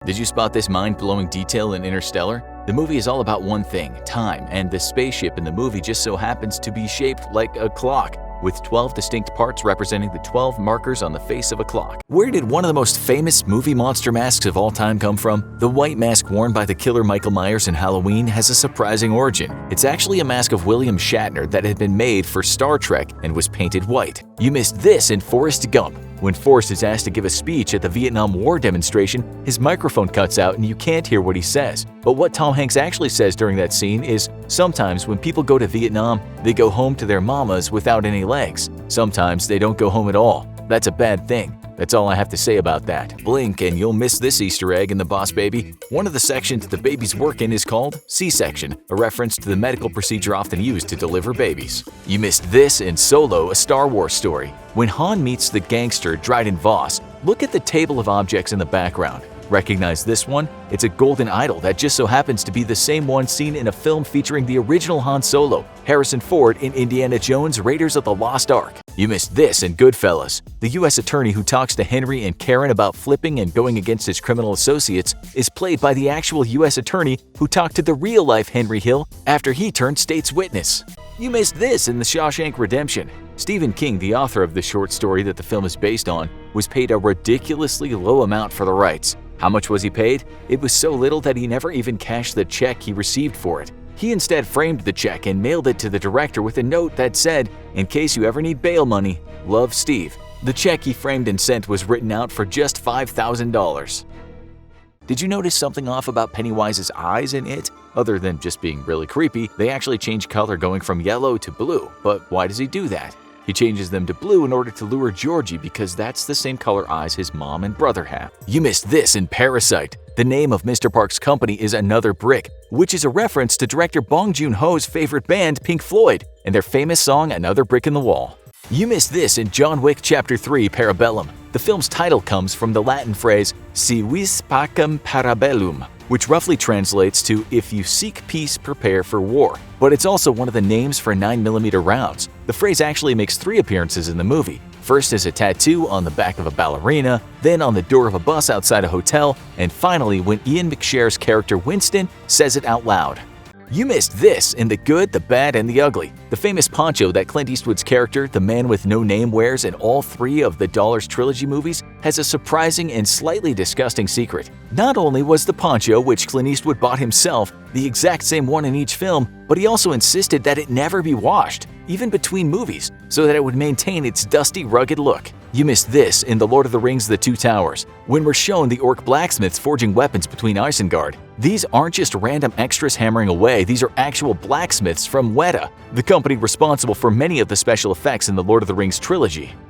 Did you spot this mind-blowing detail in Interstellar? The movie is all about one thing, time, and the spaceship in the movie just so happens to be shaped like a clock, with 12 distinct parts representing the 12 markers on the face of a clock. Where did one of the most famous movie monster masks of all time come from? The white mask worn by the killer Michael Myers in Halloween has a surprising origin. It's actually a mask of William Shatner that had been made for Star Trek and was painted white. You missed this in Forrest Gump. When Forrest is asked to give a speech at the Vietnam War demonstration, his microphone cuts out and you can't hear what he says. But what Tom Hanks actually says during that scene is, sometimes when people go to Vietnam, they go home to their mamas without any legs. Sometimes they don't go home at all. That's a bad thing. That's all I have to say about that. Blink and you'll miss this Easter egg in The Boss Baby. One of the sections the babies work in is called C-section, a reference to the medical procedure often used to deliver babies. You missed this in Solo, a Star Wars story. When Han meets the gangster Dryden Voss, look at the table of objects in the background. Recognize this one? It's a golden idol that just so happens to be the same one seen in a film featuring the original Han Solo, Harrison Ford in Indiana Jones Raiders of the Lost Ark. You missed this in Goodfellas. The U.S. attorney who talks to Henry and Karen about flipping and going against his criminal associates is played by the actual U.S. attorney who talked to the real-life Henry Hill after he turned state's witness. You missed this in The Shawshank Redemption. Stephen King, the author of the short story that the film is based on, was paid a ridiculously low amount for the rights. How much was he paid? It was so little that he never even cashed the check he received for it. He instead framed the check and mailed it to the director with a note that said, "In case you ever need bail money, love, Steve." The check he framed and sent was written out for just $5,000. Did you notice something off about Pennywise's eyes in It? Other than just being really creepy, they actually change color going from yellow to blue. But why does he do that? He changes them to blue in order to lure Georgie because that's the same color eyes his mom and brother have. You missed this in Parasite. The name of Mr. Park's company is Another Brick, which is a reference to director Bong Joon-ho's favorite band, Pink Floyd, and their famous song Another Brick in the Wall. You missed this in John Wick Chapter 3, Parabellum. The film's title comes from the Latin phrase Si vis pacem parabellum, which roughly translates to "if you seek peace, prepare for war." But it's also one of the names for 9mm rounds. The phrase actually makes 3 appearances in the movie. First as a tattoo on the back of a ballerina, then on the door of a bus outside a hotel, and finally when Ian McShare's character Winston says it out loud. You missed this in The Good, the Bad, and the Ugly. The famous poncho that Clint Eastwood's character, the man with no name, wears in all 3 of the Dollars trilogy movies has a surprising and slightly disgusting secret. Not only was the poncho, which Clint Eastwood bought himself, the exact same one in each film, but he also insisted that it never be washed, even between movies, so that it would maintain its dusty, rugged look. You missed this in The Lord of the Rings The Two Towers, when we're shown the orc blacksmiths forging weapons between Isengard. These aren't just random extras hammering away, these are actual blacksmiths from Weta, the company responsible for many of the special effects in the Lord of the Rings trilogy.